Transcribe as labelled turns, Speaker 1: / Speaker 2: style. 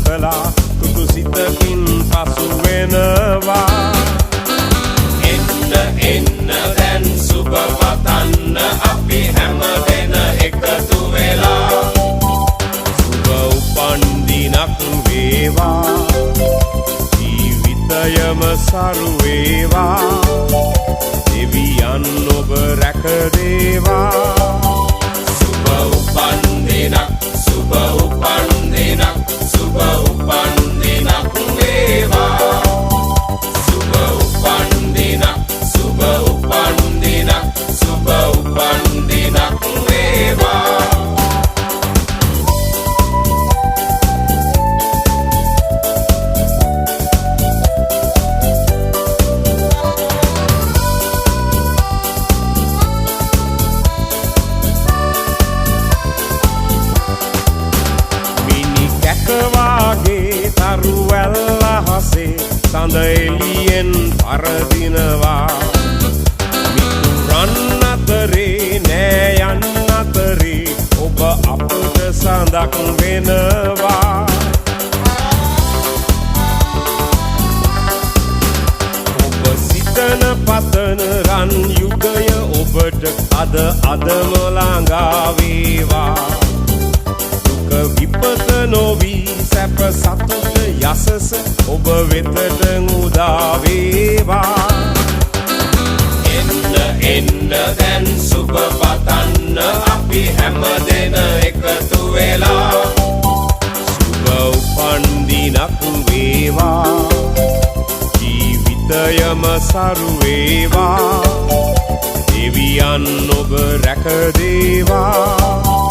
Speaker 1: කළා කුතු සිතකින් පසු වෙනවා
Speaker 2: එන්න එන්න දැන් සුබ පතන්න අපි හැම දෙන එකතු වෙලා
Speaker 1: සුබ උපන් දිනක් වේවා ජීවිතයම සරු වේවා දෙවියන් ඔබ රැක දේවා
Speaker 2: සුබ උපන් දිනක් සුබ උපන් දිනක් සුබ උපන් දිනක් වේවා සුබ උපන් දිනක් සුබ උපන් දිනක් සුබ උපන් දිනක් වේවා
Speaker 1: කවාගේ තරුවැල්ල හසේ සඳ එළියෙන් පරදිනවා මිතුරන් අතරේ නෑ යන්න අතරේ ඔබ අපට සඳක් වෙනවා ඔබ සිතන පතන රන් යුගය ඔබට අදම ළඟා වේවා විපත නොවී සැප සතුට යසස ඔබ වෙතට උදා වේවා
Speaker 2: එන්න එන්න දැන් සුබ පතන්න අපි හැම දෙන එකතු වෙලා
Speaker 1: සුබ උපන් දිනක් වේවා ජීවිතයම සරු වේවා දෙවියන් ඔබ රැක දේවා